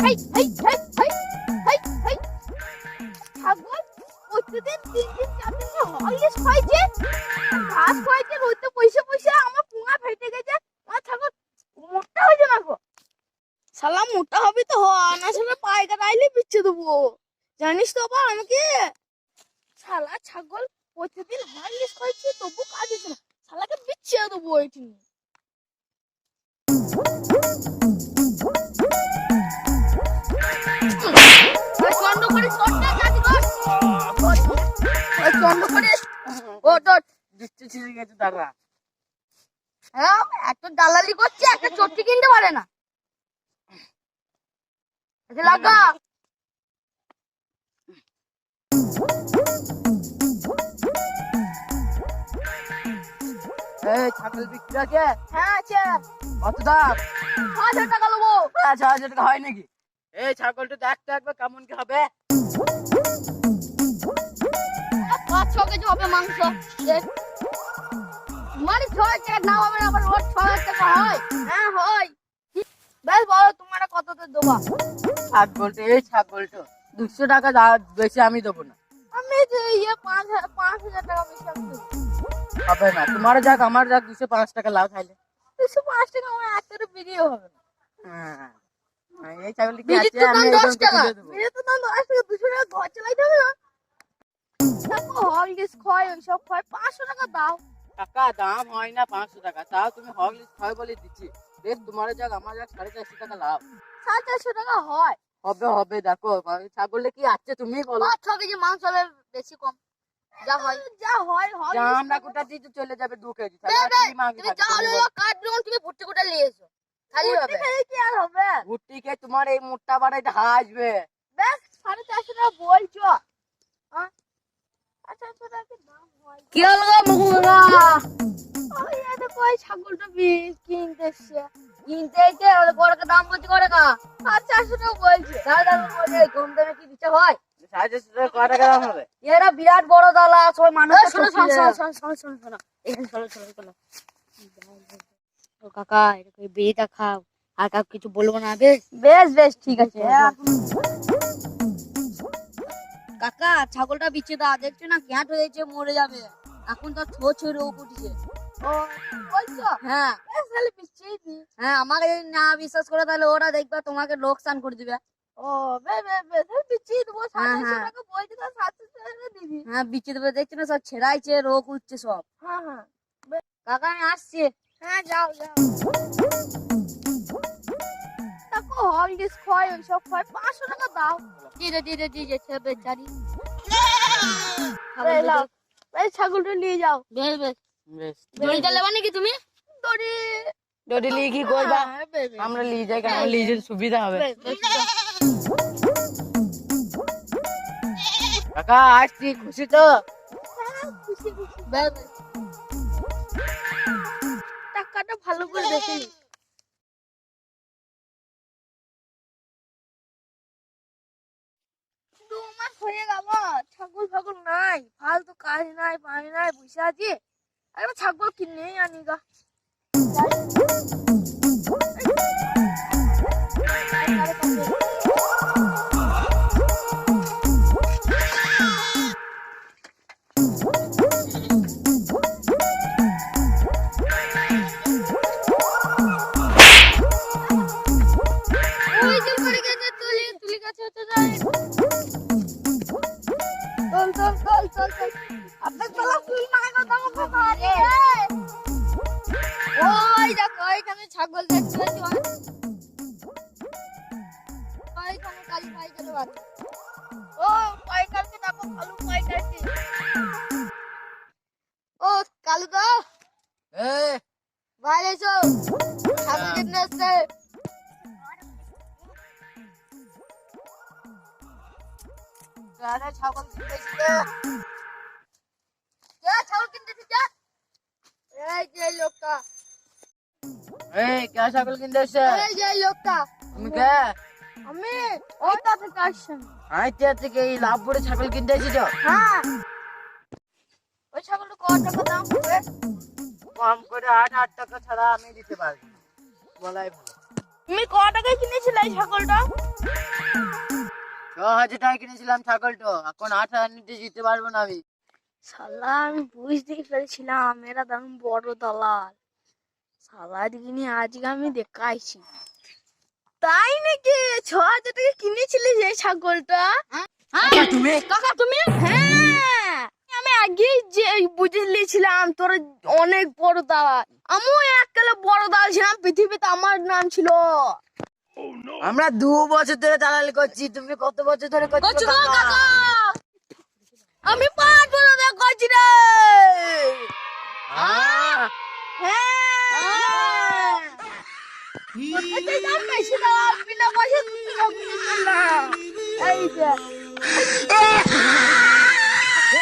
হেই হেই হেই হেই হেই হেই ছাগল প্রতিদিন 3 দিন 4 দিন হলিস খাইছে ঘাস খাইছে রোদে পয়সা পয়সা আমার পুঙা ফেটে গেছে আমার ছাগল মোটা হয়ে যাবে গো শালা মোটা হবে তো না শালা পায়খানা আইলে বিচ্ছে দেবো জানিস তো আবার আমাকে শালা ছাগল প্রতিদিন হলিস খাইছে তবু কাজ হচ্ছে না শালাকে বিচ্ছে দেবো এটি চন্ড করে চটটা জাতি কর চন্ড করে ও তোর দৃষ্টি ছিঁড়ে গেছে দাদা। হ্যাঁ এত দালালি করছে একটা চট্টি কিনতে পারে না লাগা এই ছাগল বিক্রি আছে? হ্যাঁ আছে কত দাম? 5,000 টাকা নেবো 6,000 টাকা হয় নাকি? এই ছাগলটা দেখতে একবার কেমন কি হবে। 5-6 কেজি হবে মাংস মানে 6 টাকা না হবে আবার ওর 6,000 টাকা হয় হ্যাঁ হয় বেশ বলো তোমার কততে দেবো ছাগলটা এই ছাগলটা 200 টাকা বেশি আমি দেবো না। আমি যে 5,000 টাকা বেশি আমি দেবো হবে না, তোমার যাক আমার যাক 205 টাকা লাভ খাইলে। 205 টাকা আমার একটা বিক্রিও হবে না এই ছাগলটা কি বিড়ির আছে তো আমি দাম 10 একদম টাকা দিয়ে দেবো। বিড়ির তো দাম 10 টাকা 200 টাকা ঘর চালাইতে হবে না দেখো হলগিস খয় ওইসব খয় 500 টাকা দাও টাকা দাম হয় না 500 টাকা, তাও তুমি হগলিস খাই বলে দিচ্ছি। দেখ তোমার যাক আমার যাক 450 টাকা লাভ 450 টাকা হয় হবে। হবে দেখো ছাগলে কি আছে তুমি বলো। 5-6 কেজি মাংস হলে বেশি কম যা হয় আমরা কোটা দিয়ে চলে যাবে 2 কেজি তাহলে আর কি মাংস তুমি থাকবে? যা হলো কাট দিও তুমি ভুট্টি কোটা নিয়ে এসো খালি হবে কি আর হবে ভুট্টি খেয়ে তোমার এই মোটা বাড়াইতে হাসবে। বেশ 450 টাকা বলছো হ্যাঁ 450 টাকা দাম হয় কি হলো মুগুরা? ওই এটা কই ছাগলটা কিনতেছে কিনতেছে ওর বড়কে দাম বলছি করে কা 450 টাকা বলছে দাদা বলে কম দামে কি দিতে হয় 450 টাকা কয় টাকা দাম হবে? এরা বিরাট বড় দালা সবাই মানুষ শোনো এখানে চলো ও কাকা এটা কই বিড়িটা খাও আর কাউ কিছু বলবো না বেশ ঠিক আছে কাকা ছাগলটা বিচ্ছে দা দেখছো না ক্যাট হয়েছে মরে যাবে এখন তো ছো রোগ উঠছে ও বলছো হ্যাঁ তাহলে বিচ্ছেই দি হ্যাঁ আমাকে যদি না বিশ্বাস করে তাহলে ওরা দেখবে তোমাকে লোকসান করে দিবে ও বে তাহলে বিচ্ছেই দেবো 700 টাকা বলছি তো 700 টাকা দিবি হ্যাঁ বিচ্ছে দেবে দেখছো না সব ছেড়াইছে রোগ উঠছে সব হ্যাঁ কাকা আমি আসছি হ্যাঁ যাও দেখো হলগিস খয় ওইসব খয় 500 টাকা দাও দিয়ে ছে বেচারি এই ছাগলটা নিয়ে যাও বেশ দড়িটা লেবা নাকি তুমি যদি লিয়ে কি করবা? আমরা লিয়ে যাই কারণ লিয়ে যেতে সুবিধা হবে। কাকা আসছি, খুশি তো? খুশি টাকাটা ভালো করে দেখে নি 2 মাস হয়ে গেল ছাগল নাই ফালতু কাজ নাই পানি নাই বসে আছি আরে ছাগল কিনেই আনি গা তুলি কাছে হতে যাই চল আবেগ বলা ফুল মাগো দাও বাবা ওই দেখো এখানে ছাগল দেখতে পাচ্ছি ওইখানে কালী ভাই গেল ও পাইকারকে দেখো কালু পাইকারকে ও কালু দা ভাই এসো ছাগল কিনে আসছে ছাগল কিনতেছি ছাগল কিনতেছি যা এই যে লোকটা কে ছাগল কিনতে এসছে? এই যে লোকটা তুমি কে? আমি ওটা থেকে আসছি আইতে থেকে এই লাভপুরে ছাগল কিনতে এসেছো? হ্যাঁ ওই ছাগলটা কত টাকা দাম হবে কম করে 8 টাকা ছাড়া আমি দিতে পারি বলাই ভালো তুমি ক টাকায় কিনেছিলে এই ছাগলটা? 6,000 টাকা কিনেছিলাম ছাগলটা, এখন 8,000 নিতে দিতে পারবো না আমি। শালা আমি বুঝতেই পেরেছিলাম এরা দাম বড় দালাল। শালা দিকিনি আজকে আমি দেখাইছি। তাই নাকি? 6,000 টাকা কিনেছিলি যে ছাগলটা? তুমি কাকা তুমি? হ্যাঁ, আমি আগে যে বুঝে নিয়েছিলাম তোর অনেক বড় দালাল। আমিও এককালে বড় দালাল ছিলাম, পৃথিবীতে আমার নাম ছিল। আমরা 2 বছর ধরে দালালি করছি, তুমি কত বছর ধরে করছো করছো গো কাকা? কাকা? আমি 5 বছর ধরে করছি রে। আহ! হ্যাঁ, তোর দাম বেশি দাও, বিনা পয়সা তুমি ছাগল কিনলাম। এই যে